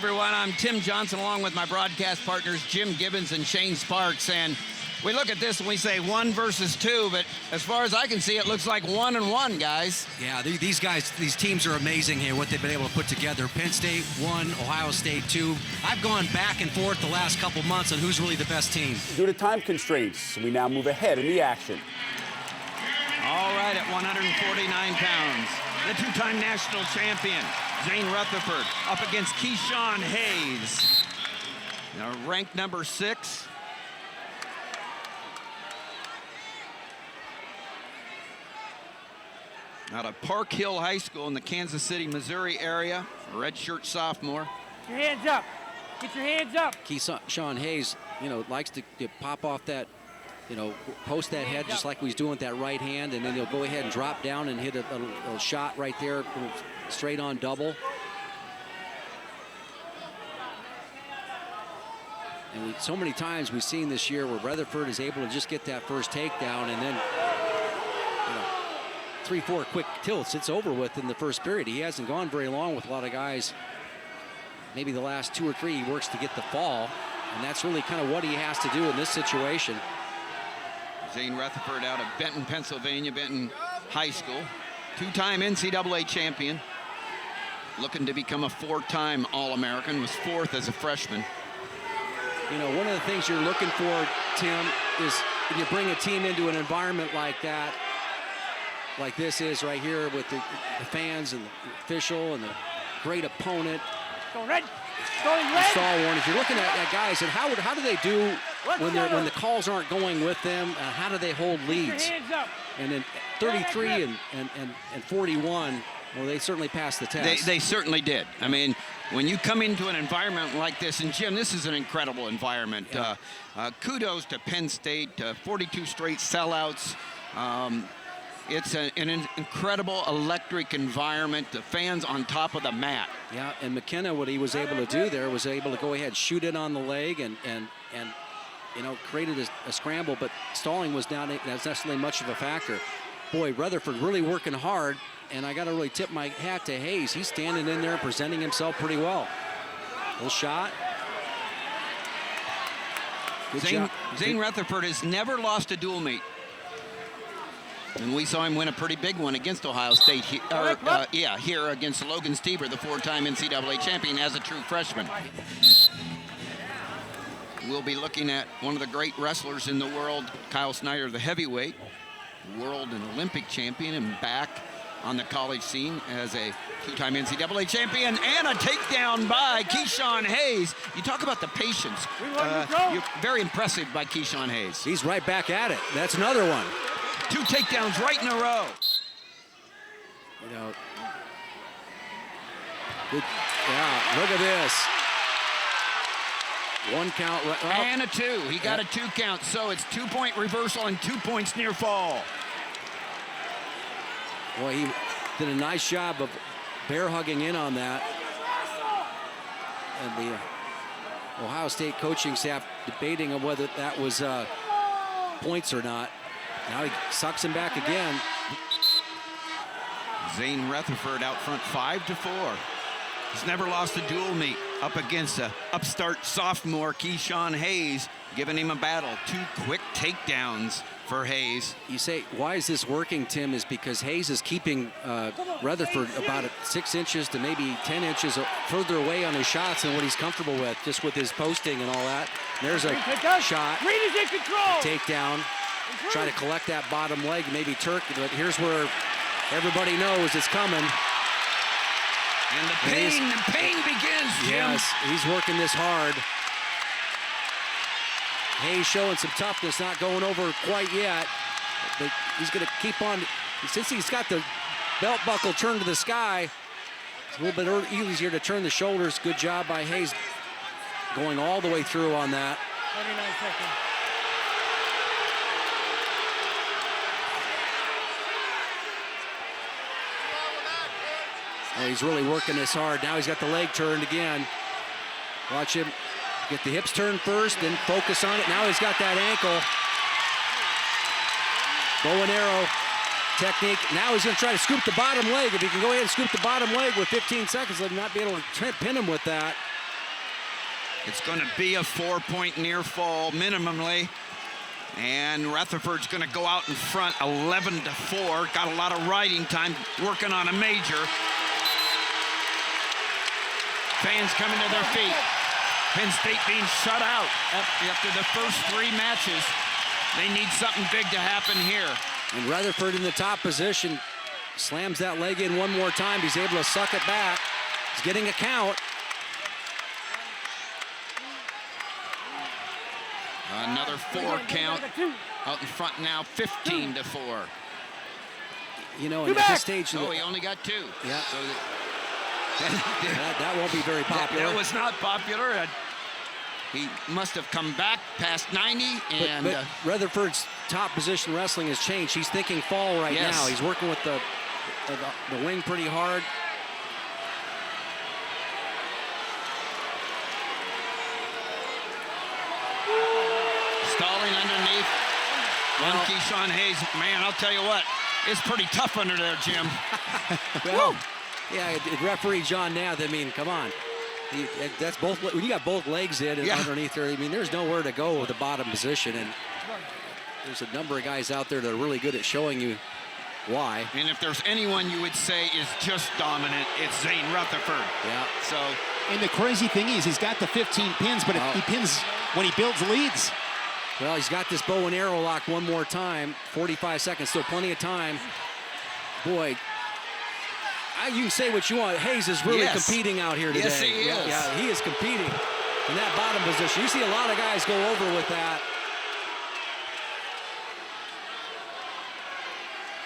everyone. I'm Tim Johnson along with my broadcast partners Jim Gibbons and Shane Sparks. And we look at this and we say 1 versus 2, but as far as I can see, it looks like 1 and 1, guys. Yeah, these guys, these teams are amazing here, what they've been able to put together. Penn State 1, Ohio State 2. I've gone back and forth the last couple months on who's really the best team. Due to time constraints, we now move ahead in the action. All right, at 149 pounds, the two-time national champion, Zane Retherford, up against Keyshawn Hayes. Now, ranked number 6. Out of Park Hill High School in the Kansas City, Missouri area, redshirt sophomore. Get your hands up. Get your hands up. Keyshawn Hayes, likes to pop off that, post that head just like he's doing with that right hand, and then he'll go ahead and drop down and hit a little shot right there, straight on double. And so many times we've seen this year where Retherford is able to just get that first takedown and then 3-4 quick tilts. It's over with in the first period. He hasn't gone very long with a lot of guys. Maybe the last 2 or 3 he works to get the fall, and that's really kind of what he has to do in this situation. Zane Retherford out of Benton, Pennsylvania, Benton High School. 2-time NCAA champion. Looking to become a 4-time All-American. Was 4th as a freshman. One of the things you're looking for, Tim, is if you bring a team into an environment like that, like this is right here with the fans and the official and the great opponent. Go red. Going red. Stalwart. If you're looking at guys, and how do they do when the calls aren't going with them? How do they hold leads? Get your hands up. And then 33 and 41, well, they certainly passed the test. They certainly did. I mean, when you come into an environment like this, and Jim, this is an incredible environment. Yeah. Kudos to Penn State, 42 straight sellouts. It's an incredible electric environment. The fans on top of the mat. Yeah, and McKenna, what he was able to do there was able to go ahead, shoot it on the leg, and created a scramble. But stalling was not necessarily much of a factor. Boy, Retherford really working hard, and I got to really tip my hat to Hayes. He's standing in there and presenting himself pretty well. Little shot. Zane Retherford has never lost a dual meet. And we saw him win a pretty big one against Ohio State here against Logan Stieber, the 4-time NCAA champion, as a true freshman. We'll be looking at one of the great wrestlers in the world, Kyle Snyder, the heavyweight, world and Olympic champion, and back on the college scene as a 2-time NCAA champion, and a takedown by Keyshawn Hayes. You talk about the patience. You're very impressive by Keyshawn Hayes. He's right back at it. That's another one. 2 takedowns right in a row. Good. Yeah, look at this. 1 count. And a 2. He got a 2 count, so it's 2-point reversal and 2 points near fall. Boy, he did a nice job of bear hugging in on that. And the Ohio State coaching staff debating on whether that was points or not. Now he sucks him back again. Zane Retherford out front 5-4. He's never lost a dual meet up against a upstart sophomore, Keyshawn Hayes, giving him a battle. 2 quick takedowns for Hayes. You say, why is this working, Tim? Is because Hayes is keeping Retherford about 6 inches to maybe 10 inches further away on his shots than what he's comfortable with, just with his posting and all that. There's a shot. Reed is in control. Takedown. Try to collect that bottom leg, maybe Turk, but here's where everybody knows it's coming. And the pain begins, Jim. Yes, he's working this hard. Hayes showing some toughness, not going over quite yet, but he's going to keep on. Since he's got the belt buckle turned to the sky, it's a little bit easier to turn the shoulders. Good job by Hayes going all the way through on that. 29 seconds. Oh, he's really working this hard. Now he's got the leg turned again. Watch him get the hips turned first, then focus on it. Now he's got that ankle. Bow and arrow technique. Now he's going to try to scoop the bottom leg. If he can go ahead and scoop the bottom leg with 15 seconds, he'll not be able to pin him with that. It's going to be a 4-point near fall minimally. And Retherford's going to go out in front 11-4. Got a lot of riding time working on a major. Fans coming to their feet. Penn State being shut out after the first 3 matches. They need something big to happen here. And Rutherford in the top position slams that leg in one more time. He's able to suck it back. He's getting a count. Another 4 count. Out in front now, 15-4. You know, at this stage. Oh, he only got 2. Yeah. So that won't be very popular. That was not popular. He must have come back past 90. And but Rutherford's top position wrestling has changed. He's thinking fall right now. He's working with the wing pretty hard. Stalling underneath. One Keyshawn Hayes. Man, I'll tell you what, it's pretty tough under there, Jim. Well, yeah, referee John Nath, I mean, come on. That's both, when you got both legs in and underneath there, I mean, there's nowhere to go with the bottom position. And there's a number of guys out there that are really good at showing you why. And if there's anyone you would say is just dominant, it's Zane Rutherford. Yeah. So. And the crazy thing is, he's got the 15 pins, but he pins when he builds leads. Well, he's got this bow and arrow lock one more time. 45 seconds, still plenty of time. Boy, you can say what you want. Hayes is really competing out here today. Yes, he is. Yeah, he is competing in that bottom position. You see a lot of guys go over with that.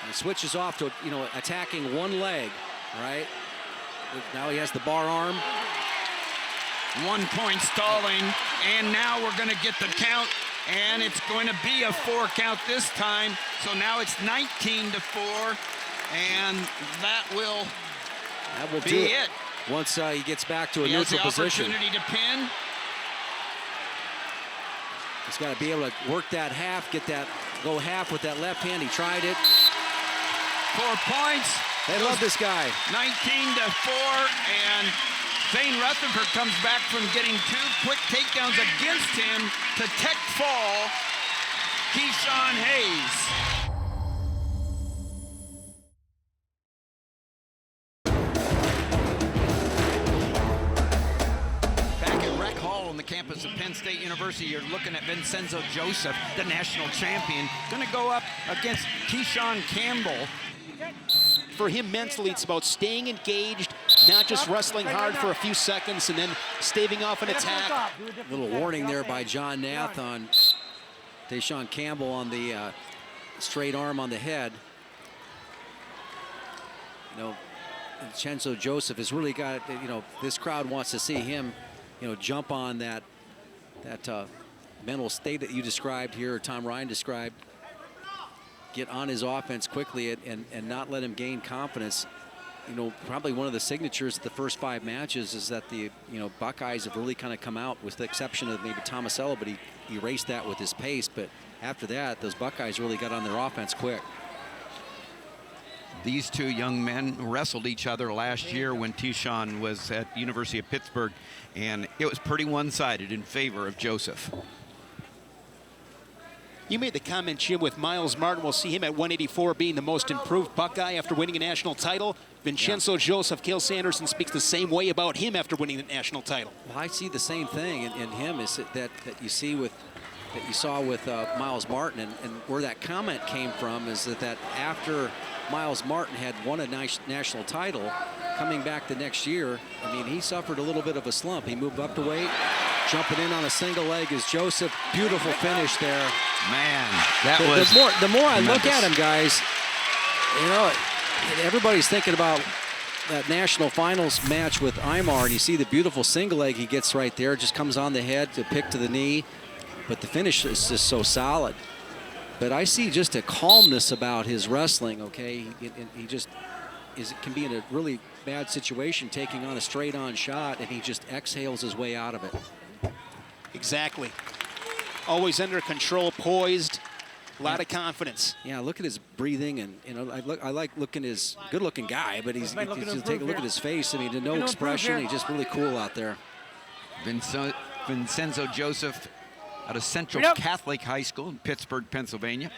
He switches off to, attacking one leg, right? Now he has the bar arm. 1 point stalling, and now we're going to get the count, and it's going to be a 4 count this time. So now it's 19-4, and that will be it. Once he gets back to a neutral position. He has the opportunity to pin. He's got to be able to work that half, go half with that left hand. He tried it. 4 points. They love this guy. 19-4, and Zane Rutherford comes back from getting 2 quick takedowns against him to tech fall Keyshawn Hayes. On the campus of Penn State University, you're looking at Vincenzo Joseph, the national champion, going to go up against Keyshawn Campbell. For him mentally, it's about staying engaged, not just wrestling hard for a few seconds and then staving off an attack. Little warning there by John Nath on Deshaun Campbell on the straight arm on the head. Vincenzo Joseph has really got, this crowd wants to see him jump on that mental state that you described here, or Tom Ryan described. Get on his offense quickly and not let him gain confidence. Probably one of the signatures of the first 5 matches is that the Buckeyes have really kind of come out, with the exception of maybe Tomasello, but he erased that with his pace. But after that, those Buckeyes really got on their offense quick. These 2 young men wrestled each other last year when Keyshawn was at University of Pittsburgh, and it was pretty one-sided in favor of Joseph. You made the comment, Jim, with Miles Martin. We'll see him at 184 being the most improved Buckeye after winning a national title. Vincenzo Joseph, Cale Sanderson speaks the same way about him after winning the national title. Well, I see the same thing in him is that you saw with Miles Martin, and where that comment came from is that after Miles Martin had won a national title, coming back the next year, I mean, he suffered a little bit of a slump. He moved up to weight, jumping in on a single leg is Joseph. Beautiful finish there. Man, that was the more I tremendous. look at him, guys, everybody's thinking about that national finals match with Aymar, and you see the beautiful single leg he gets right there, just comes on the head to pick to the knee, but the finish is just so solid. But I see just a calmness about his wrestling, okay? He just can be in a really bad situation taking on a straight-on shot, and he just exhales his way out of it. Exactly. Always under control, poised, a lot of confidence. Yeah, look at his breathing, and I like looking at his good-looking guy, but take a look at his face. I mean, no expression. He's just really cool out there. Vincenzo Joseph out of Central Catholic High School in Pittsburgh, Pennsylvania.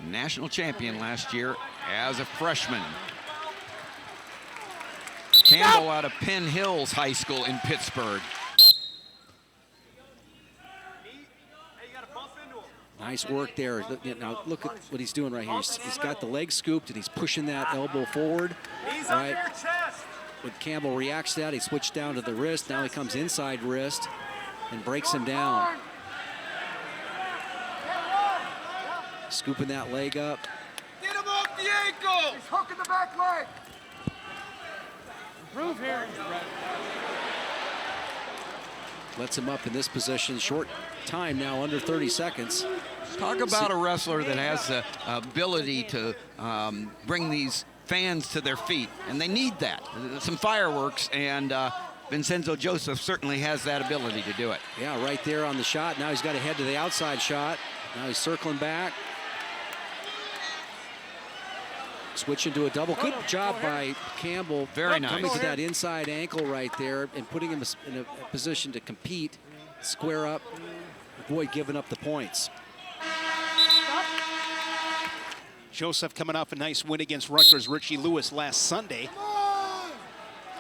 National champion last year as a freshman. Campbell out of Penn Hills High School in Pittsburgh. Nice work there. Now look at what he's doing right here. He's got the leg scooped and he's pushing that elbow forward. Right. When Campbell reacts to that, he switched down to the wrist. Now he comes inside wrist and breaks him down. Scooping that leg up. Get him off the ankle! He's hooking the back leg. Improve here. Lets him up in this position. Short time now, under 30 seconds. Talk about a wrestler that has the ability to bring these fans to their feet, and they need that. Some fireworks, and Vincenzo Joseph certainly has that ability to do it. Yeah, right there on the shot. Now he's got to head to the outside shot. Now he's circling back. Switching to a double. Good job by Campbell. Very nice. Coming to that inside ankle right there and putting him in a position to compete, square up, avoid giving up the points. Joseph coming off a nice win against Rutgers' Richie Lewis last Sunday.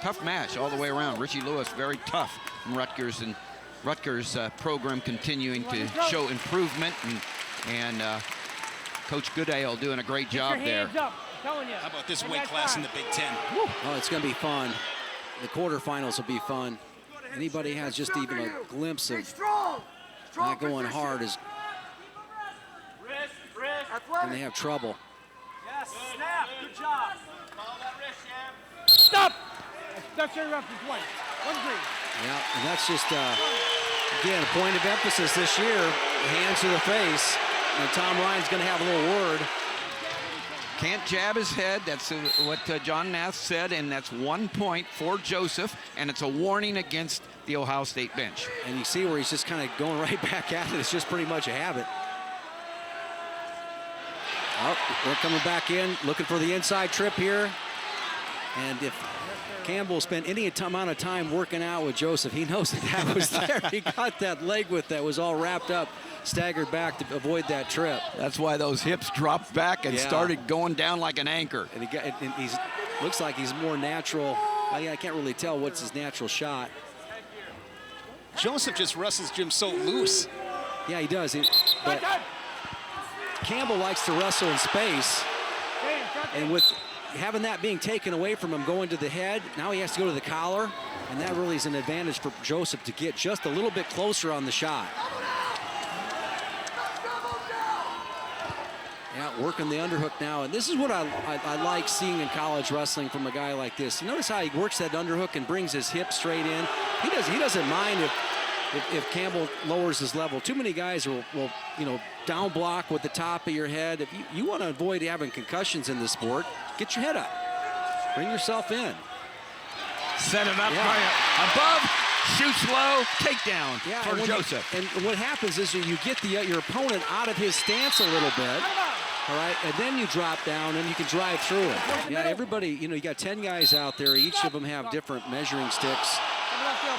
Tough match all the way around. Richie Lewis, very tough from Rutgers, and Rutgers program continuing to show improvement, and Coach Goodale doing a great job there. How about this weight class in the Big Ten? Oh, it's going to be fun. The quarterfinals will be fun. Anybody has just even a glimpse of not going hard is when they have trouble. Yes, snap. Good job. Stop! That's interrupted twice. 1 green. Yeah, and that's just, again, a point of emphasis this year. Hands to the face. And Tom Ryan's going to have a little word. Can't jab his head. That's what John Nath said, and that's 1 point for Joseph, and it's a warning against the Ohio State bench. And you see where he's just kind of going right back at it. It's just pretty much a habit. Oh, they're coming back in, looking for the inside trip here. And if Campbell spent any amount of time working out with Joseph, he knows that was there. He got that leg with that was all wrapped up, staggered back to avoid that trip. That's why those hips dropped back and started going down like an anchor. And he's looks like he's more natural. I can't really tell what's his natural shot. Joseph just wrestles Jim so loose. Yeah, he does. But Campbell likes to wrestle in space, and with having that being taken away from him going to the head, now he has to go to the collar, and that really is an advantage for Joseph to get just a little bit closer on the shot. Yeah, working the underhook now, and this is what I like seeing in college wrestling from a guy like this. You notice how he works that underhook and brings his hip straight in. He doesn't mind if Campbell lowers his level. Too many guys will down block with the top of your head. If you want to avoid having concussions in this sport, get your head up. Bring yourself in. Set it up above, shoots low, takedown for Joseph. And what happens is you get your opponent out of his stance a little bit. All right, and then you drop down and you can drive through it. Yeah, everybody, you got 10 guys out there. Each of them have different measuring sticks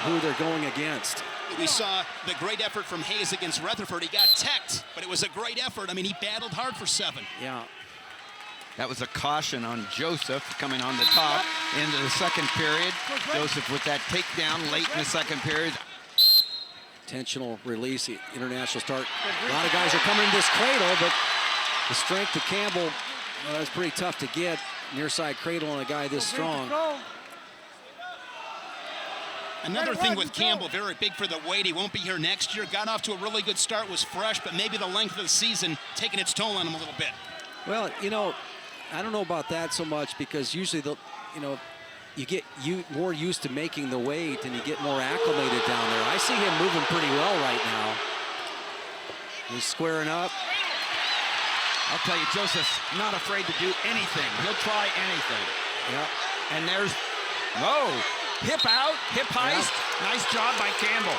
who they're going against. We saw the great effort from Hayes against Retherford. He got teched, but it was a great effort. I mean, he battled hard for 7. Yeah. That was a caution on Joseph coming on the top into the second period. Joseph with that takedown late in the second period. Intentional release, international start. A lot of guys are coming in this cradle, but the strength of Campbell is pretty tough to get. Near side cradle on a guy this strong. Another thing with Campbell, very big for the weight. He won't be here next year. Got off to a really good start, was fresh, but maybe the length of the season taking its toll on him a little bit. Well, I don't know about that so much, because usually you get more used to making the weight and you get more acclimated down there. I see him moving pretty well right now. He's squaring up. I'll tell you, Joseph's not afraid to do anything. He'll try anything. Yep. And there's, hip out, hip heist. Yep. Nice job by Campbell.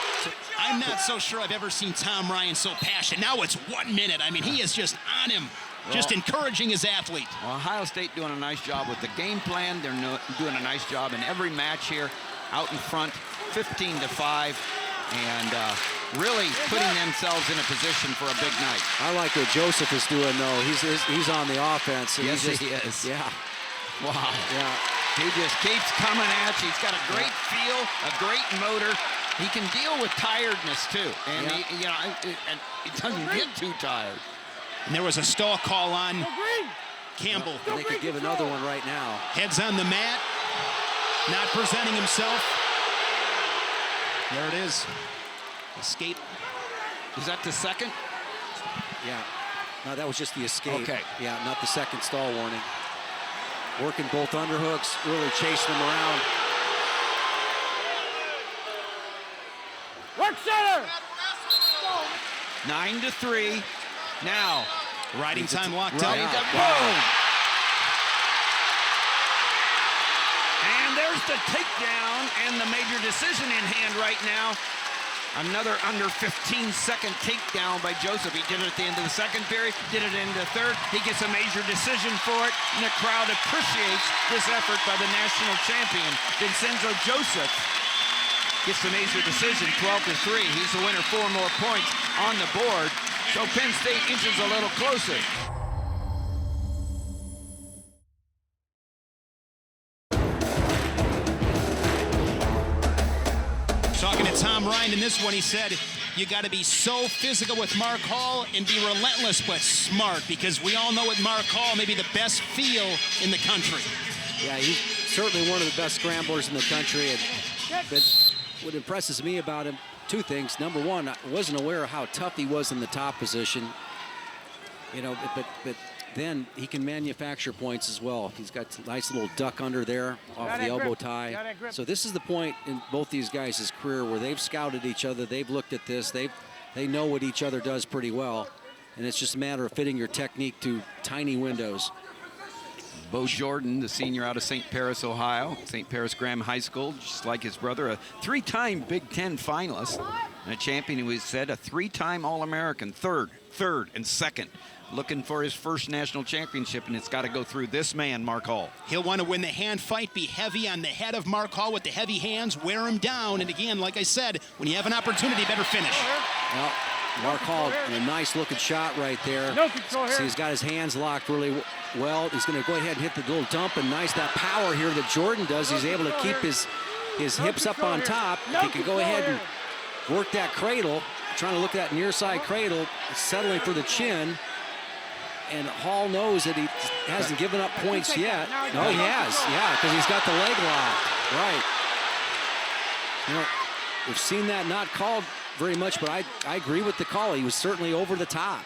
I'm not so sure I've ever seen Tom Ryan so passionate. Now it's 1 minute. I mean, he is just on him, just encouraging his athlete. Well, Ohio State doing a nice job with the game plan. They're doing a nice job in every match here, out in front, 15-5. and really putting themselves in a position for a big night. I like what Joseph is doing, though. He's on the offense. Yes, he is. Yeah. Wow. Yeah. He just keeps coming at you. He's got a great feel, a great motor. He can deal with tiredness, too. And, he doesn't get too tired. And there was a stall call on Campbell. They could give another one right now. Heads on the mat, not presenting himself. There it is. Escape. Is that the second? Yeah. No, that was just the escape. Okay. Yeah, not the second stall warning. Working both underhooks, really chasing them around. Work center. 9-3. Now. Riding time locked Right up. up. Boom. And there's the takedown and the major decision in hand right now. Another under 15-second takedown by Joseph. He did it at the end of the second period, did it into the third. He gets a major decision for it, and the crowd appreciates this effort by the national champion. Vincenzo Joseph gets the major decision, 12-3. He's the winner, 4 more points on the board. So Penn State inches a little closer. Talking to Tom Ryan in this one, he said, you got to be so physical with Mark Hall and be relentless but smart, because we all know with Mark Hall, maybe the best feel in the country. Yeah, he's certainly one of the best scramblers in the country. But what impresses me about him, 2 things. Number one, I wasn't aware of how tough he was in the top position. You know, but then he can manufacture points as well. He's got a nice little duck under there off the elbow tie. So this is the point in both these guys' career where they've scouted each other. They've looked at this. They know what each other does pretty well. And it's just a matter of fitting your technique to tiny windows. Bo Jordan, the senior out of St. Paris, Ohio, St. Paris Graham High School, just like his brother, a 3-time Big Ten finalist, and a champion who has said a 3-time All-American, third, and second. Looking for his first national championship, and it's got to go through this man, Mark Hall. He'll want to win the hand fight, be heavy on the head of Mark Hall with the heavy hands, wear him down, and again, like I said, when you have an opportunity, better finish. Well, Mark Hall, a nice looking shot right there. No control here. See, he's got his hands locked really well. He's going to go ahead and hit the little dump, and nice that power here that Jordan does. He's able to keep his hips up on top. He can go ahead and work that cradle, trying to look at that near side cradle, settling for the chin. And Hall knows that he hasn't given up points yet. No, he has, yeah, because he's got the leg locked. Right. You know, we've seen that not called very much, but I agree with the call. He was certainly over the top.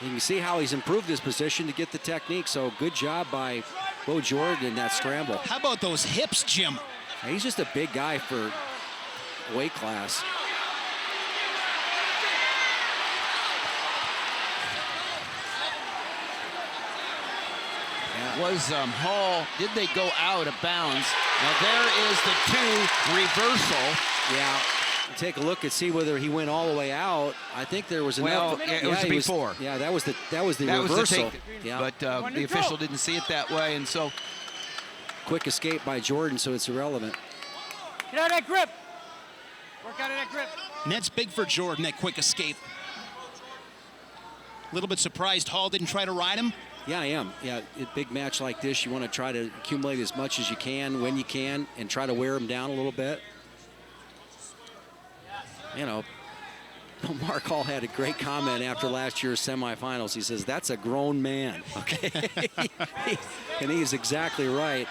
You can see how he's improved his position to get the technique. So good job by Bo Jordan in that scramble. How about those hips, Jim? He's just a big guy for weight class. Was Hall, did they go out of bounds? Now there is the 2 reversal. Yeah, take a look and see whether he went all the way out. I think there was enough. Well, it was before. That was the reversal. Was the take, yeah. But the official didn't see it that way, and so. Quick escape by Jordan, so it's irrelevant. Get out of that grip. Work out of that grip. And that's big for Jordan, that quick escape. A little bit surprised Hall didn't try to ride him. Yeah, I am. Yeah, a big match like this, you want to try to accumulate as much as you can when you can and try to wear him down a little bit. You know, Mark Hall had a great comment after last year's semifinals. He says, that's a grown man, okay? And he's exactly right.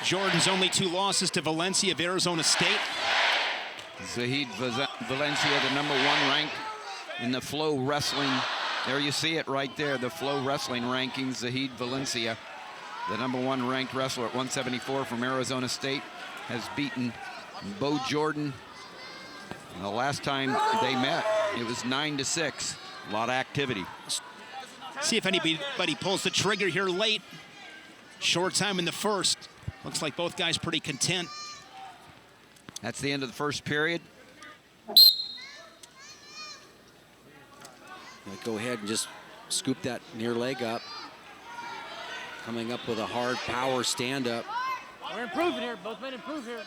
Jordan's only 2 losses to Valencia of Arizona State. Zahid Valencia, the #1 ranked in the Flow Wrestling. There you see it right there, the Flow Wrestling rankings. Zahid Valencia, the #1 ranked wrestler at 174 from Arizona State, has beaten Bo Jordan. And the last time they met, it was 9-6. A lot of activity. See if anybody pulls the trigger here late. Short time in the first. Looks like both guys pretty content. That's the end of the first period. Go ahead and just scoop that near leg up. Coming up with a hard power stand-up. We're improving here. Both men improve here.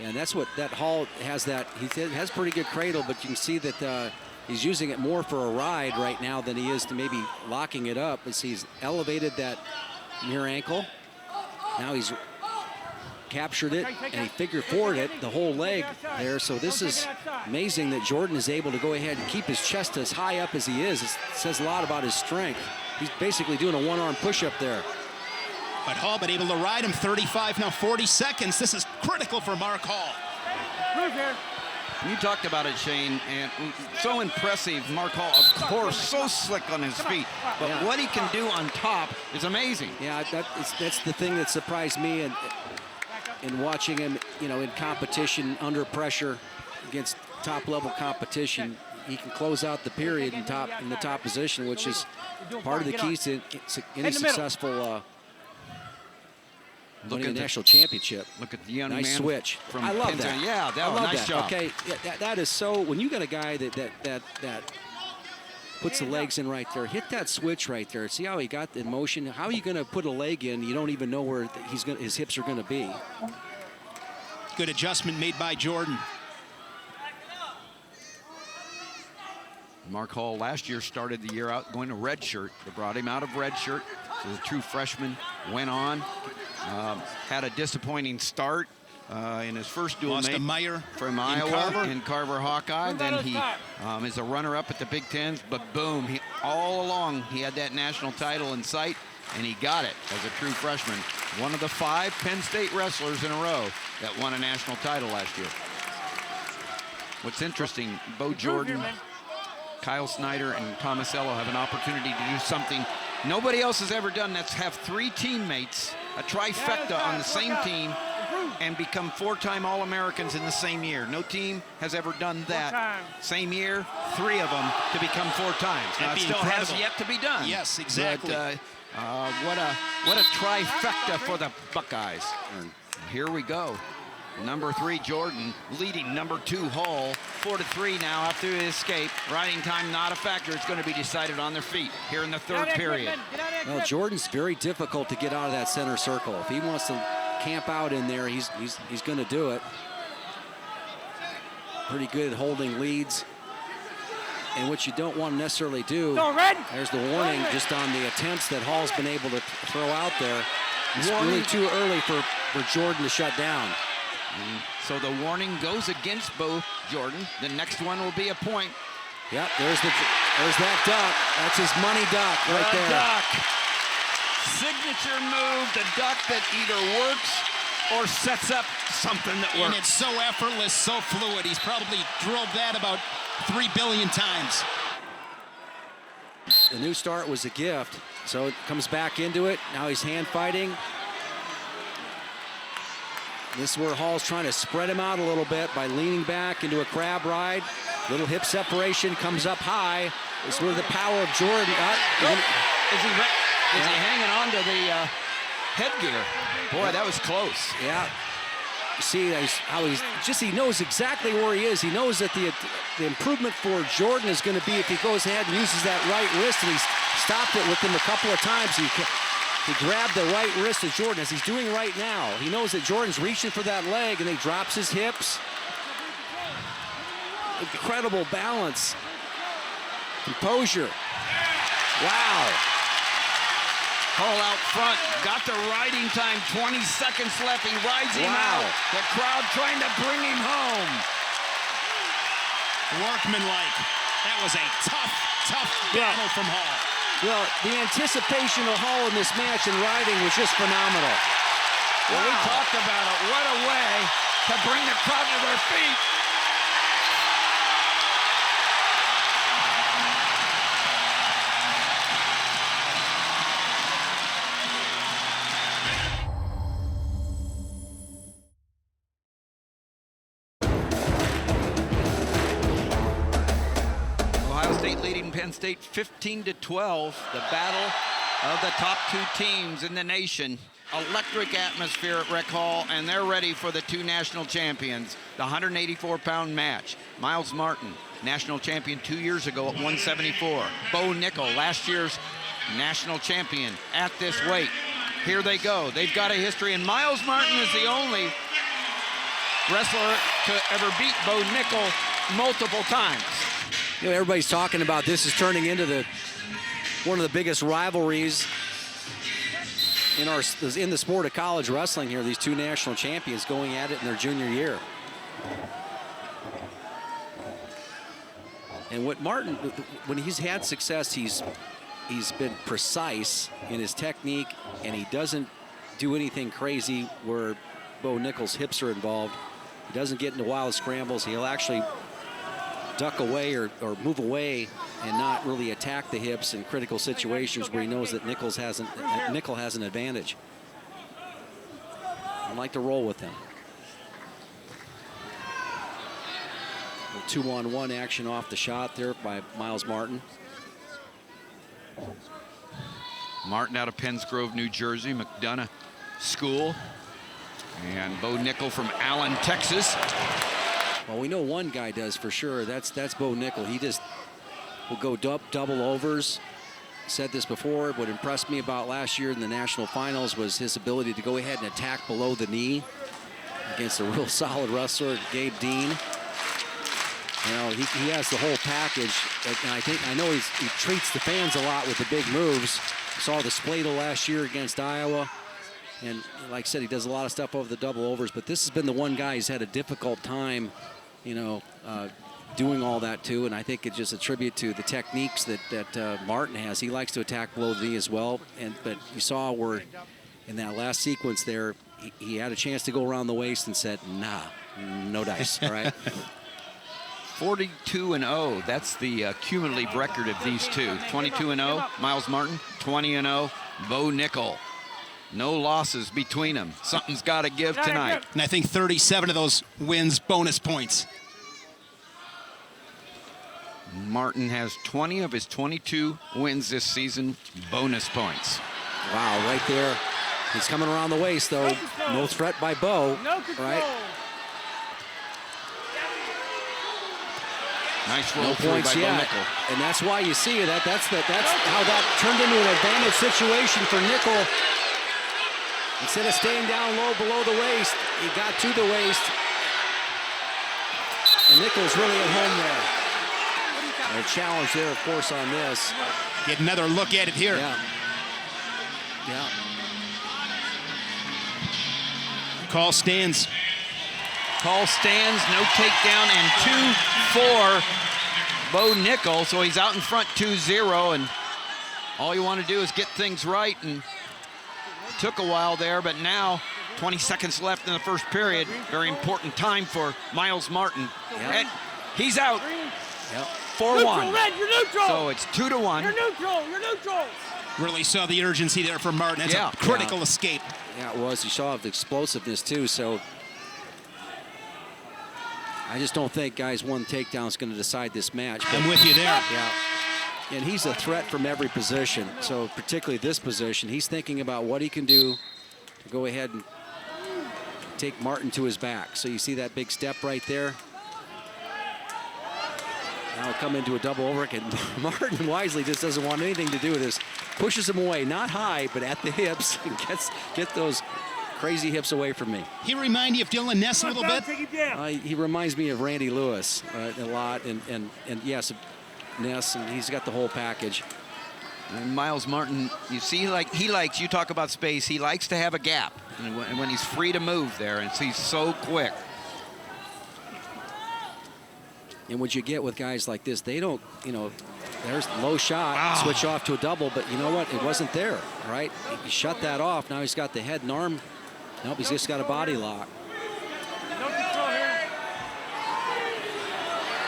And that's what that Hall has. That he has pretty good cradle, but you can see that he's using it more for a ride right now than he is to maybe locking it up. As he's elevated that near ankle. Now he's captured it, and he figure forward it, the whole leg there. So this is amazing that Jordan is able to go ahead and keep his chest as high up as he is. It says a lot about his strength. He's basically doing a one-arm push-up there. But Hall been able to ride him 35, now 40 seconds. This is critical for Mark Hall. You talked about it, Shane, and so impressive. Mark Hall, of course, so slick on his feet. But what he can do on top is amazing. Yeah, that's the thing that surprised me in watching him, you know, in competition, under pressure, against top-level competition. He can close out the period in the top position, which is part of the keys to any successful winning a national championship. Look at the young nice man. Switch. From I love Penn. that. Yeah, I love nice that. job. Okay, that is so. When you got a guy that puts the legs in right there, hit that switch right there. See how he got the motion. How are you going to put a leg in? You don't even know where his hips are going to be. Good adjustment made by Jordan. Mark Hall last year started the year out going to redshirt. They brought him out of redshirt. So the true freshman went on, had a disappointing start in his first dual Lost mate to Meyer from Iowa in Carver Hawkeye. Then he is a runner-up at the Big Tens, but boom, all along he had that national title in sight, and he got it as a true freshman. One of the 5 Penn State wrestlers in a row that won a national title last year. What's interesting, Bo Jordan, Kyle Snyder, and Tomasello have an opportunity to do something nobody else has ever done. That's have 3 teammates, a trifecta on the same team, and become 4-time All-Americans in the same year. No team has ever done that. Same year, 3 of them to become 4 times. Now, it still has yet to be done. Yes, exactly. But, what a trifecta for the Buckeyes. Here we go. Number 3, Jordan, leading number 2, Hall. 4-3 now after the escape. Riding time not a factor. It's going to be decided on their feet here in the 3rd period. Well, Jordan's very difficult to get out of that center circle. If he wants to camp out in there, he's going to do it. Pretty good at holding leads. And what you don't want to necessarily do, there's the warning just on the attempts that Hall's been able to throw out there. It's really too early for Jordan to shut down. So the warning goes against Bo Jordan. The next one will be a point. Yep, there's that duck. That's his money duck right there. Duck. Signature move, the duck that either works or sets up something that works. And it's so effortless, so fluid. He's probably drilled that about 3 billion times. The new start was a gift, so it comes back into it. Now he's hand fighting. This is where Hall's trying to spread him out a little bit by leaning back into a crab ride. Little hip separation, comes up high. This is where the power of Jordan. Is he hanging on to the headgear? Boy, that was close. Yeah. You see how he knows exactly where he is. He knows that the improvement for Jordan is going to be if he goes ahead and uses that right wrist, and he's stopped it with him a couple of times. He grabbed the right wrist of Jordan, as he's doing right now. He knows that Jordan's reaching for that leg, and he drops his hips. Incredible balance. Composure. Wow. Hall out front, got the riding time, 20 seconds left. He rides him out. The crowd trying to bring him home. Workmanlike. That was a tough battle from Hall. Well, the anticipation of Hall in this match and riding was just phenomenal. Well, we talked about it. What a way to bring the crowd to their feet. Penn State 15-12, the battle of the top 2 teams in the nation. Electric atmosphere at Rec Hall, and they're ready for the 2 national champions, the 184-pound match. Miles Martin, national champion 2 years ago at 174. Bo Nickal, last year's national champion at this weight. Here they go. They've got a history, and Miles Martin is the only wrestler to ever beat Bo Nickal multiple times. You know, everybody's talking about this is turning into one of the biggest rivalries in the sport of college wrestling here. These two national champions going at it in their junior year. And what Martin, when he's had success, he's been precise in his technique, and he doesn't do anything crazy where Bo Nickal's hips are involved. He doesn't get into wild scrambles. He'll actually duck away or move away and not really attack the hips in critical situations where he knows that Nickal has an advantage. I like to roll with him. 2-on-1 action off the shot there by Miles Martin. Martin out of Penns Grove, New Jersey, McDonough School. And Bo Nickal from Allen, Texas. Well, we know one guy does for sure. That's Bo Nickal. He just will go double overs. Said this before. What impressed me about last year in the national finals was his ability to go ahead and attack below the knee against a real solid wrestler, Gabe Dean. You know, he has the whole package, and I know he treats the fans a lot with the big moves. Saw the Spladle last year against Iowa, and like I said, he does a lot of stuff over the double overs. But this has been the one guy who's had a difficult time, you know, doing all that too. And I think it's just a tribute to the techniques that Martin has. He likes to attack below the knee as well. But you saw where in that last sequence there, he had a chance to go around the waist and said, "Nah, no dice." All right. 42-0. That's the cumulative record of these two. 22-0, Miles Martin. 20-0, Bo Nickal. No losses between them. Something's got to give tonight. And I think 37 of those wins bonus points. Martin has 20 of his 22 wins this season, bonus points. Wow, right there. He's coming around the waist, though. No threat by Bo. No control. Right? Nice roll No through points by Bo yet. Nickal. And that's why you see that. That's how that turned into an advantage situation for Nickal. Instead of staying down low below the waist, he got to the waist. And Nickal's really at home there. A challenge there, of course, on this. Get another look at it here. Yeah. Yeah. Call stands. Call stands, no takedown, and 2 for Bo Nickal. So he's out in front 2-0, and all you want to do is get things right. And took a while there, but now 20 seconds left in the first period. Very important time for Miles Martin. Yeah. And he's out. Yep. 4-1. Red, you're neutral. So it's 2-1. You're neutral. You're neutral. Really saw the urgency there for Martin. That's Yeah. a critical escape. Yeah, it was. You saw the explosiveness, too, so I just don't think, guys, one takedown is going to decide this match. But I'm with you there. yeah. And he's a threat from every position, so particularly this position. He's thinking about what he can do to go ahead and take Martin to his back. So you see that big step right there. Now he'll come into a double overhook, and Martin wisely just doesn't want anything to do with this. Pushes him away, not high, but at the hips, and get those crazy hips away from me. He remind you of Dylan Ness a little bit? Take him down. He reminds me of Randy Lewis a lot, and yes, Ness, and he's got the whole package. And Miles Martin, you see, like he likes, you talk about space, he likes to have a gap. And when he's free to move there, and he's so quick. And what you get with guys like this, they don't, you know, there's low shot, switch off to a double, but you know what? It wasn't there, right? He shut that off. Now he's got the head and arm. Nope, he's just got a body lock. No control here.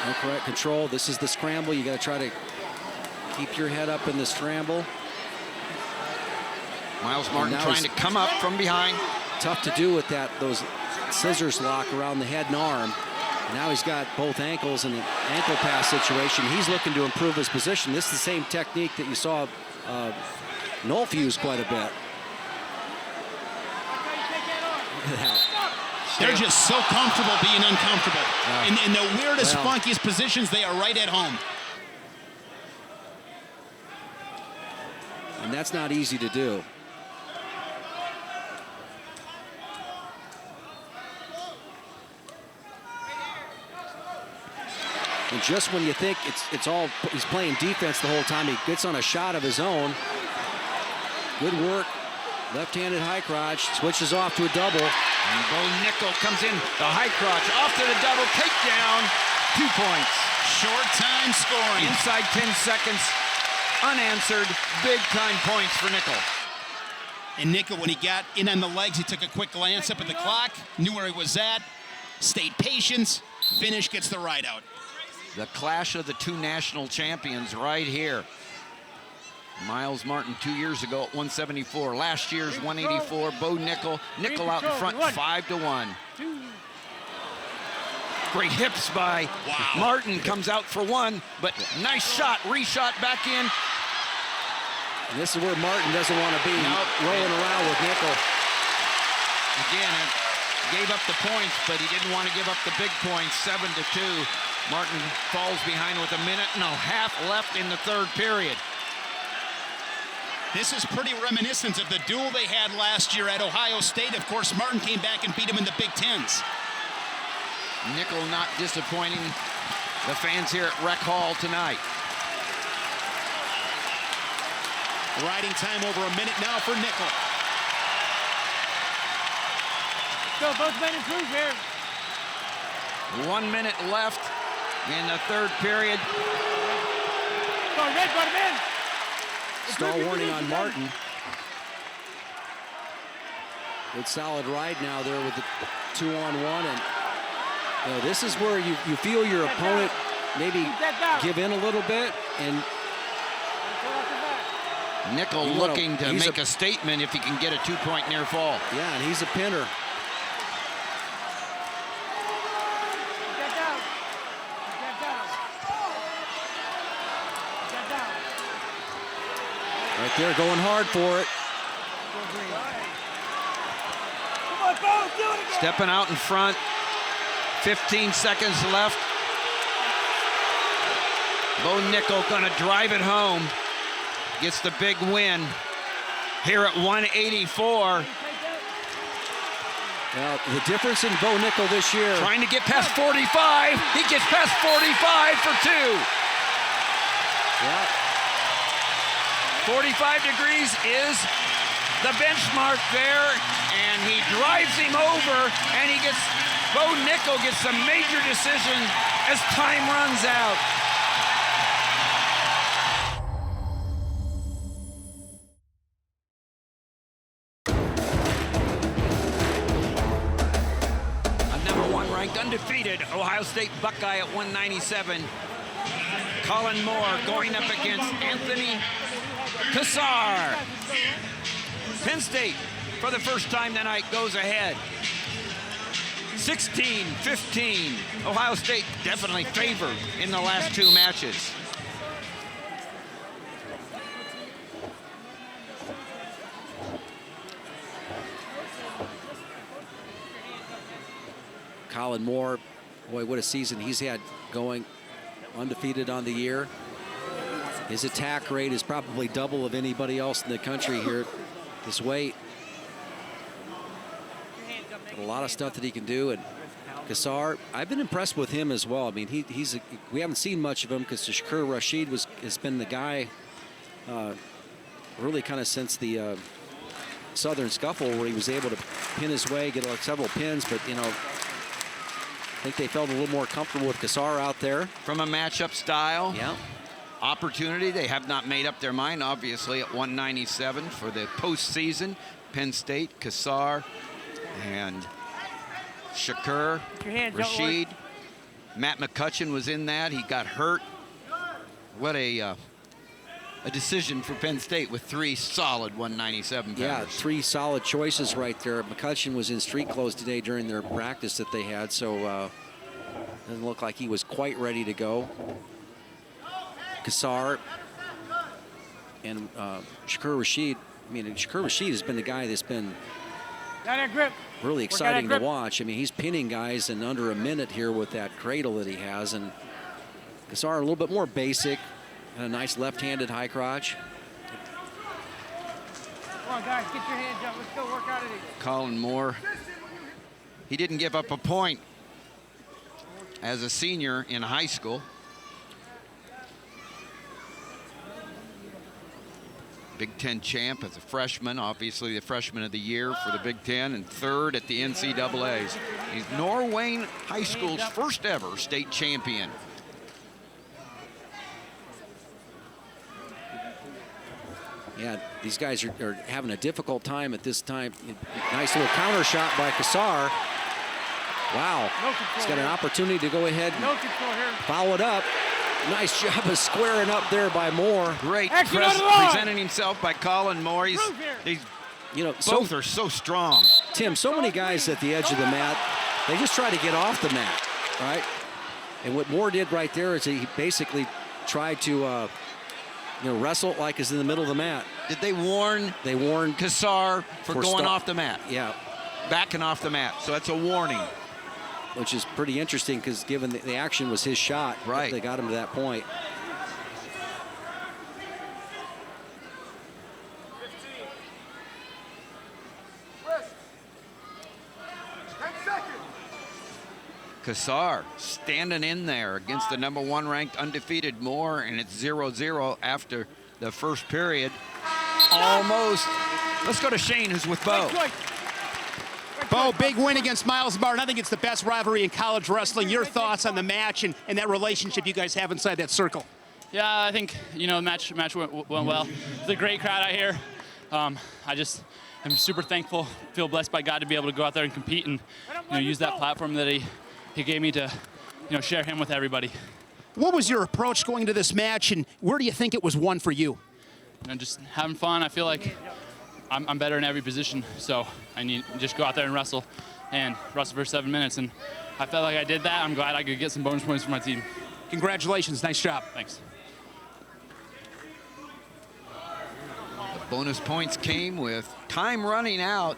No correct control. This is the scramble. You got to try to keep your head up in the scramble. Miles Martin trying to come up from behind. Tough to do with those scissors lock around the head and arm. Now he's got both ankles in an ankle pass situation. He's looking to improve his position. This is the same technique that you saw Nolf use quite a bit. Look at that. They're just so comfortable being uncomfortable. Yeah. In the weirdest, funkiest positions, they are right at home. And that's not easy to do. And just when you think he's playing defense the whole time, he gets on a shot of his own. Good work. Left-handed high crotch, switches off to a double. And Bo Nickal comes in, the high crotch, off to the double, takedown, 2 points. Short time scoring. Inside 10 seconds, unanswered, big-time points for Nickal. And Nickal, when he got in on the legs, he took a quick glance up at the clock, knew where he was at, stayed patient, finish, gets the ride out. The clash of the two national champions right here. Miles Martin 2 years ago at 174. Last year's 184. Bo Nickal. Nickal out in front, 5-1. Great hips by Martin. Comes out for one, but nice shot. Reshot back in. And this is where Martin doesn't want to be, rolling around with Nickal. Again, gave up the points, but he didn't want to give up the big points, 7-2. Martin falls behind with a minute and a half left in the third period. This is pretty reminiscent of the duel they had last year at Ohio State. Of course, Martin came back and beat him in the Big Tens. Nickal not disappointing the fans here at Rec Hall tonight. Riding time over a minute now for Nickal. Go, both men improve here. 1 minute left in the third period. Go, red, bottom in. Stall warning on Martin. Good solid ride now there with the 2-on-1. And this is where you feel your opponent maybe give in a little bit. And Nickal looking to make a statement if he can get a 2-point near fall. Yeah, and he's a pinner. Right there, going hard for it. Stepping out in front. 15 seconds left. Bo Nickal gonna drive it home. Gets the big win here at 184. Well, the difference in Bo Nickal this year. Trying to get past 45. He gets past 45 for 2. Yeah. 45 degrees is the benchmark there, and he drives him over, and he gets, Bo Nickal gets a major decision as time runs out. A number 1 ranked undefeated Ohio State Buckeye at 197. Colin Moore going up against Anthony Cassar. Penn State, for the first time tonight, goes ahead. 16-15. Ohio State definitely favored in the last 2 matches. Colin Moore, boy, what a season he's had going, undefeated on the year. His attack rate is probably double of anybody else in the country here at this weight. A lot of stuff that he can do. And Cassar, I've been impressed with him as well. I mean, we haven't seen much of him because Shakur Rashid has been the guy really kind of since the Southern Scuffle, where he was able to pin his way, get like several pins, but I think they felt a little more comfortable with Cassar out there. From a matchup style. Yeah. Opportunity, they have not made up their mind, obviously, at 197 for the postseason. Penn State, Cassar, and Shakur, Rashid. Matt McCutcheon was in that. He got hurt. What a decision for Penn State with 3 solid 197 pounders. Yeah, 3 solid choices right there. McCutcheon was in street clothes today during their practice that they had, so doesn't look like he was quite ready to go. Cassar and Shakur Rashid. I mean, Shakur Rashid has been the guy that's been really exciting to watch. I mean, he's pinning guys in under a minute here with that cradle that he has. And Cassar a little bit more basic and a nice left-handed high crotch. Come on, guys, get your hands up. Let's go work out of these. Colin Moore, he didn't give up a point as a senior in high school. Big Ten champ as a freshman, obviously the freshman of the year for the Big Ten, and third at the NCAAs. He's Norwayne High School's first ever state champion. Yeah, these guys are having a difficult time at this time. Nice little counter shot by Cassar. Wow, he's got an opportunity to go ahead and follow it up. Nice job of squaring up there by Moore. Great presenting himself by Colin Moore. These both are so strong. Tim, so many guys at the edge of the mat, they just try to get off the mat, right? And what Moore did right there is he basically tried to wrestle like he's in the middle of the mat. Did they warn? They warned Cassar for going off the mat. Yeah. Backing off the mat, so that's a warning. Which is pretty interesting because given the action was his shot, right? They got him to that point. 10 seconds. Cassar standing in there against the #1 ranked undefeated Moore, and it's 0-0 after the first period. Almost. Let's go to Shane, who's with Bo. Bo, big win against Miles Martin. I think it's the best rivalry in college wrestling. Your thoughts on the match and that relationship you guys have inside that circle? Yeah, I think, the match went well. It's a great crowd out here. I just am super thankful, feel blessed by God to be able to go out there and compete and use that platform that he gave me to share him with everybody. What was your approach going to this match, and where do you think it was won for you? Just having fun. I feel like I'm better in every position, so I need to just go out there and wrestle for 7 minutes, and I felt like I did that. I'm glad I could get some bonus points for my team. Congratulations, nice job. Thanks. The bonus points came with time running out.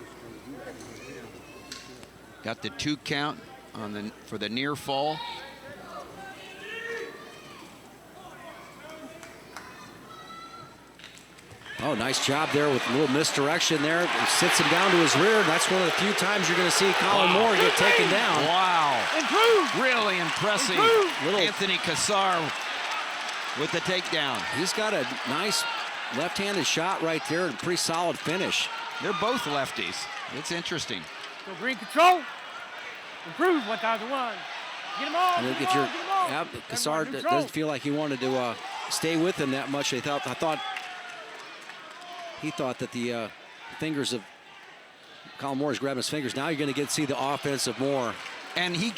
Got the 2 count for the near fall. Oh, nice job there with a little misdirection there. He sits him down to his rear, and that's one of the few times you're going to see Colin Moore get taken down. Wow. Improve. Really impressive. Little Anthony Cassar with the takedown. He's got a nice left-handed shot right there and a pretty solid finish. They're both lefties. It's interesting. Go green control. Improve 1001. Get him on. And if you're, Cassar doesn't feel like he wanted to stay with him that much. He thought that the fingers of Colin Moore is grabbing his fingers. Now you're going to see the offense of Moore. And he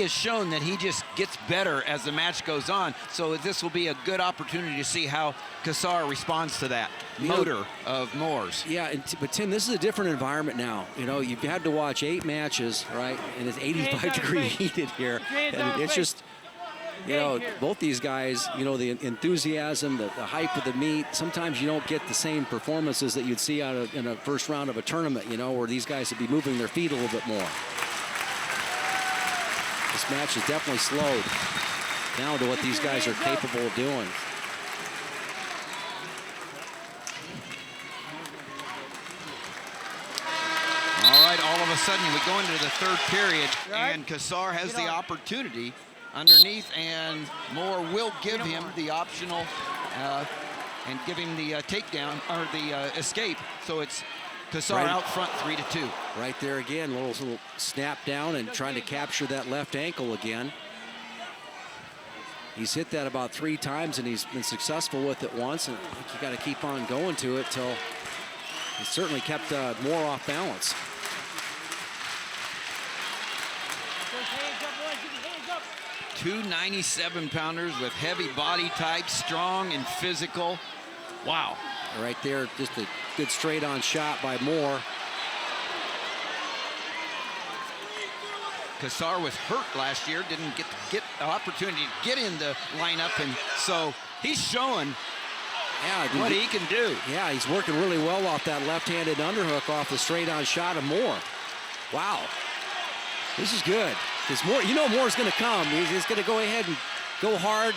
has shown that he just gets better as the match goes on. So this will be a good opportunity to see how Cassar responds to that motor of Moore's. Yeah, but Tim, this is a different environment now. You've had to watch 8 matches, right? And it's 85-degree heated here. And it's just, both these guys, the enthusiasm, the hype of the meet, sometimes you don't get the same performances that you'd see in a first round of a tournament, where these guys would be moving their feet a little bit more. This match is definitely slowed down to what these guys are capable of doing. All right, all of a sudden we go into the third period, and Cassar has the opportunity underneath, and Moore will give him the optional and give him the takedown or the escape. So it's Cassar out front 3-2. Right there again, little snap down and trying to capture that left ankle again. He's hit that about 3 times and he's been successful with it once. And I think you got to keep on going to it till he certainly kept Moore off balance. 2 97-pounders with heavy body type, strong and physical. Wow. Right there, just a good straight-on shot by Moore. Cassar was hurt last year, didn't get the opportunity to get in the lineup, and so he's showing what he can do. Yeah, he's working really well off that left-handed underhook off the straight-on shot of Moore. Wow, this is good. Because Moore's going to come. He's going to go ahead and go hard.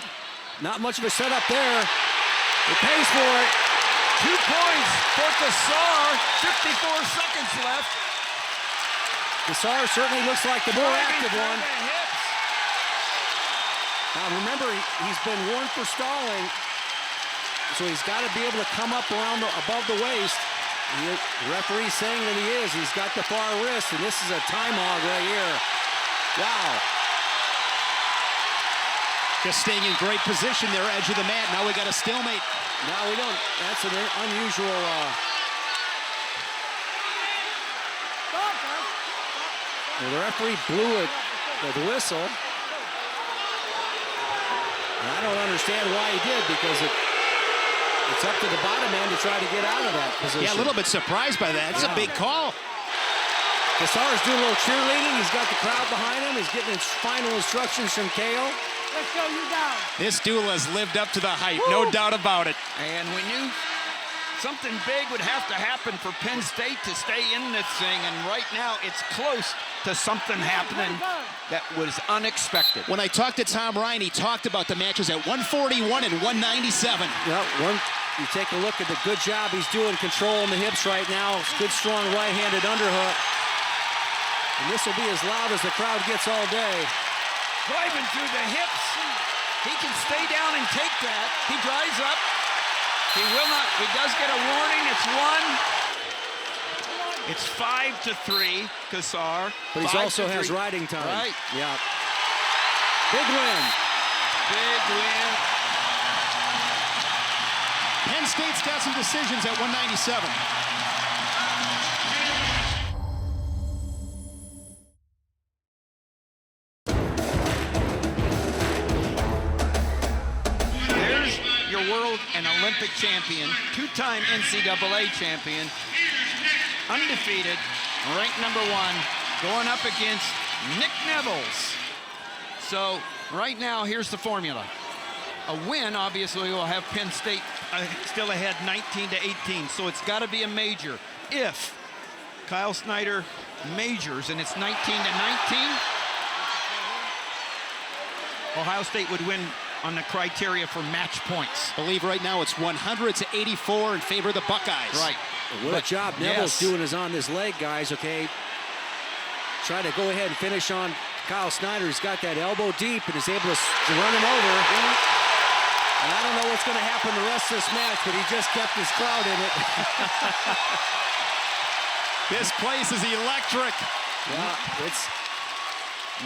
Not much of a setup there. It pays for it. 2 points for Cassar. 54 seconds left. Cassar certainly looks like the more active one. Now remember, he's been warned for stalling. so he's got to be able to come up around above the waist. The referee's saying that he is. He's got the far wrist, and this is a time hog right here. Wow. Just staying in great position there, edge of the mat. Now we got a stalemate. No, we don't. That's an unusual. Well, the referee blew it, the whistle. And I don't understand why he did, because it's up to the bottom man to try to get out of that position. Yeah, a little bit surprised by that. It's a big call. Cassar's doing a little cheerleading. He's got the crowd behind him. He's getting his final instructions from Kale. Let's go, you down. This duel has lived up to the hype, no doubt about it. And we knew something big would have to happen for Penn State to stay in this thing, and right now it's close to something happening that was unexpected. When I talked to Tom Ryan, he talked about the matches at 141 and 197. Yeah, you take a look at the good job he's doing controlling the hips right now. Good, strong right-handed underhook. And this will be as loud as the crowd gets all day. Driving through the hips. He can stay down and take that. He drives up. He will not. He does get a warning. It's one. It's 5-3, Cassar. But he also has riding time. Right. Yeah. Big win. Big win. Penn State's got some decisions at 197. There's your world and Olympic champion, two-time NCAA champion, undefeated, ranked number 1, going up against Nick Nevels. So right now, here's the formula. A win, obviously, will have Penn State still ahead 19-18, so it's got to be a major. If Kyle Snyder majors and it's 19-19, Ohio State would win on the criteria for match points. I believe right now it's 100-84 in favor of the Buckeyes. Right. What a job Neville's doing is on this leg, guys, okay? Try to go ahead and finish on Kyle Snyder. He's got that elbow deep and is able to run him over. And I don't know what's going to happen the rest of this match, but he just kept his crowd in it. This place is electric. Yeah, it's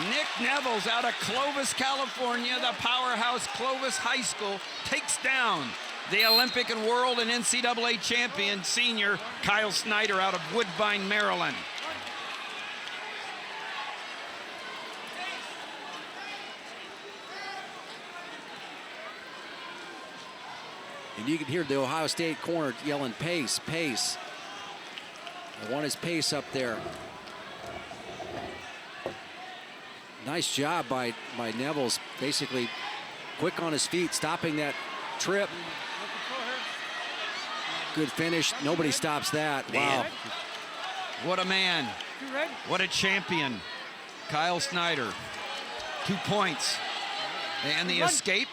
Nick Nevels out of Clovis, California, the powerhouse Clovis High School, takes down the Olympic and world and NCAA champion senior Kyle Snyder out of Woodbine, Maryland. And you can hear the Ohio State corner yelling, pace, pace. They want his pace up there. Nice job by Nevels, basically quick on his feet, stopping that trip. Good finish. Nobody stops that. Wow. What a man. What a champion. Kyle Snyder. 2 points. And the escape.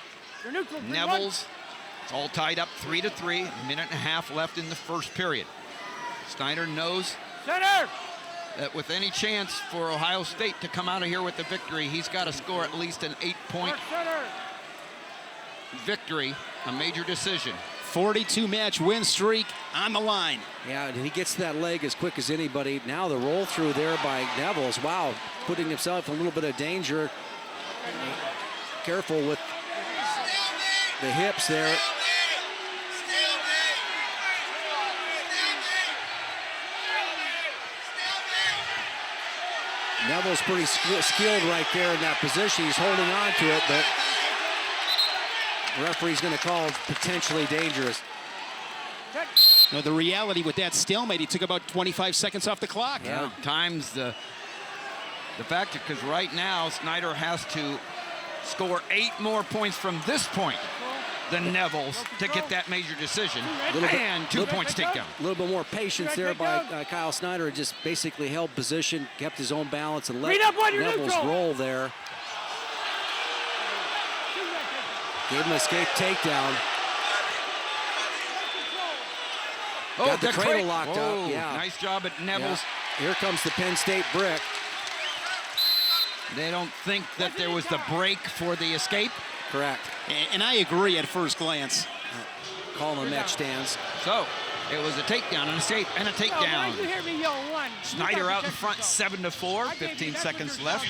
Nevels. It's all tied up 3-3. A minute and a half left in the first period. Snyder knows that with any chance for Ohio State to come out of here with the victory, he's got to score at least an 8-point victory, a major decision. 42-match win streak on the line. Yeah, and he gets to that leg as quick as anybody. Now the roll through there by Nevels. Wow, putting himself in a little bit of danger. Careful with the hips there. Neville's pretty skilled right there in that position. He's holding on to it, but the referee's going to call it potentially dangerous. Now the reality with that stalemate, he took about 25 seconds off the clock. Yeah, times the fact that because right now Snyder has to score 8 more points from this point than Nevels to get that major decision. And 2 points takedown. A little bit more patience there by Kyle Snyder. Just basically held position, kept his own balance, and let Nevels roll there. Gave him an escape takedown. Got the cradle locked up. Yeah. Nice job at Nevels. Yeah. Here comes the Penn State brick. They don't think that there was the break for the escape. Correct. And I agree at first glance. call on match stands. So it was a takedown and a escape and a takedown. You hear me yell one. Snyder out in front 7-4, 15 seconds left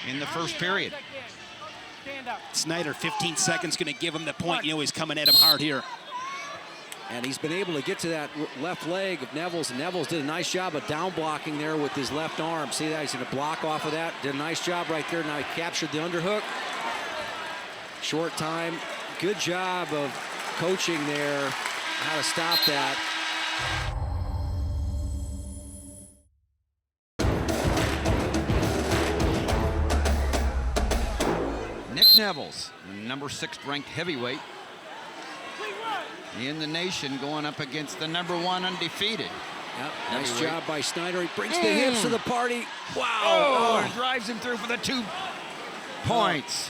in the first period. Stand up. Snyder, 15 seconds, going to give him the point. You know he's coming at him hard here. And he's been able to get to that left leg of Neville's, and Neville's did a nice job of down blocking there with his left arm. See that? He's going to block off of that. Did a nice job right there. Now he captured the underhook. Short time. Good job of coaching there, how to stop that. Nick Neville's, number 6th ranked heavyweight in the nation, going up against the number 1 undefeated. Yep, nice heavyweight. job by Snyder. He brings the hips to the party. Wow. Oh, and drives him through for the 2 points.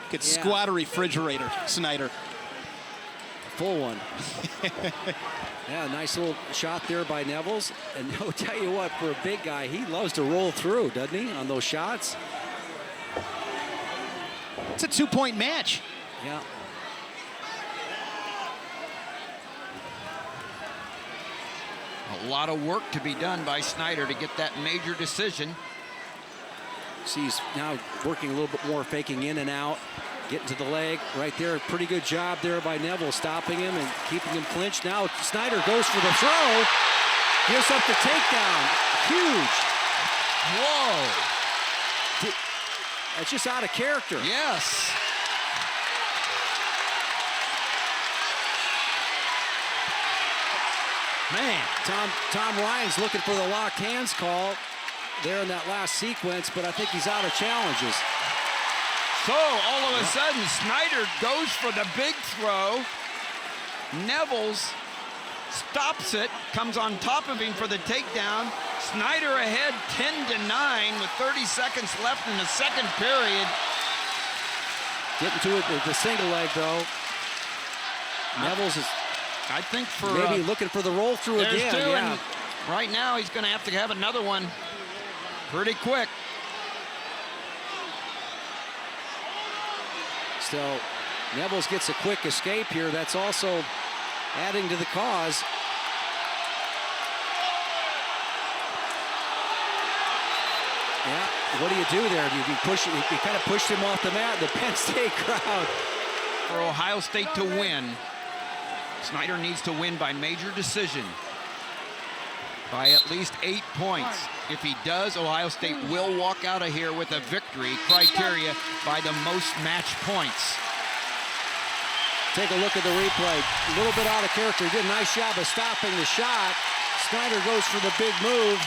Could squat a refrigerator, Snyder. Full one. Yeah, nice little shot there by Neville's. And I'll tell you what, for a big guy, he loves to roll through, doesn't he, on those shots? It's a 2-point match. Yeah. A lot of work to be done by Snyder to get that major decision. See, he's now working a little bit more, faking in and out, getting to the leg right there. Pretty good job there by Neville, stopping him and keeping him clinched. Now Snyder goes for the throw, gives up the takedown. Huge. Whoa. That's just out of character. Yes. Man. Tom Ryan's looking for the locked hands call there in that last sequence, but I think he's out of challenges. So all of a sudden, Snyder goes for the big throw. Neville's stops it, comes on top of him for the takedown. Snyder ahead 10-9 with 30 seconds left in the second period. Getting to it with the single leg, though. Neville's is, I think, for maybe looking for the roll through there's again. 2, Yeah. and right now he's going to have another one pretty quick. So Neville's gets a quick escape here. That's also adding to the cause. Yeah, what do you do there? You kind of pushed him off the mat. The Penn State crowd. For Ohio State to win, Snyder needs to win by major decision by at least 8 points. If he does, Ohio State will walk out of here with a victory criteria by the most match points. Take a look at the replay. A little bit out of character. He did a nice job of stopping the shot. Snyder goes for the big move,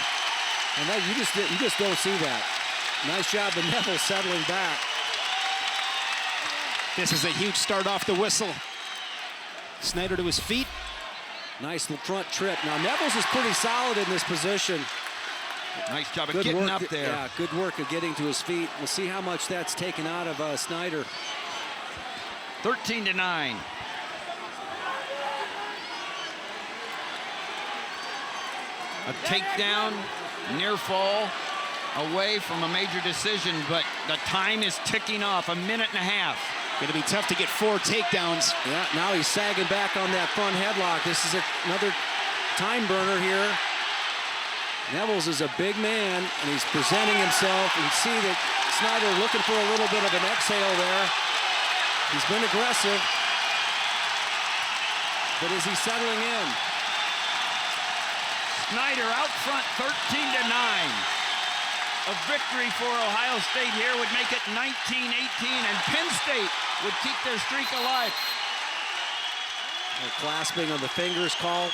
and that, you just don't see that. Nice job of Neville settling back. This is a huge start off the whistle. Snyder to his feet. Nice little front trip. Now Neville's is pretty solid in this position. Nice job of Good getting work, up there. Yeah, good work of getting to his feet. We'll see how much that's taken out of Snyder. 13-9. A takedown, near fall, away from a major decision, but the time is ticking off, 1.5 minutes. Going to be tough to get 4 takedowns. Yeah, now he's sagging back on that front headlock. This is another time burner here. Neville's is a big man, and he's presenting himself. You can see that Snyder looking for a little bit of an exhale there. He's been aggressive, but is he settling in? Snyder out front, 13-9. A victory for Ohio State here would make it 19-18, and Penn State would keep their streak alive. A clasping of the fingers call.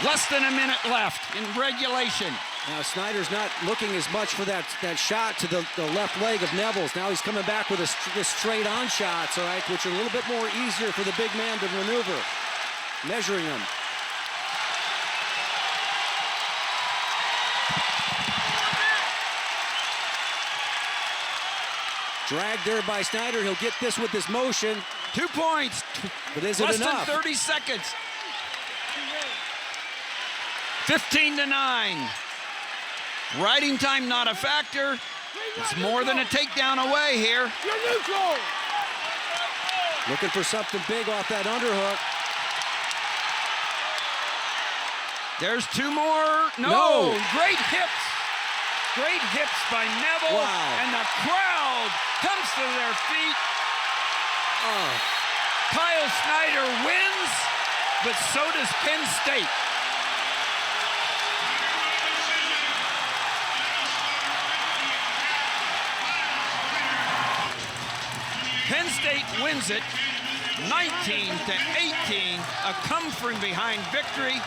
Less than a minute left in regulation. Now Snyder's not looking as much for that shot to the left leg of Neville's. Now he's coming back with this straight on shots, all right, which are a little bit more easier for the big man to maneuver. Measuring him. Dragged there by Snyder. He'll get this with this motion. 2 points. But is it Less enough? than 30 seconds. 15-9. Riding time not a factor. It's more than a takedown away here. You're neutral. Looking for something big off that underhook. There's two more. No. Great hips. Great hips by Neville. Wow. And the crowd comes to their feet. Oh. Kyle Snyder wins, but so does Penn State. Penn State wins it 19-18, a come from behind victory.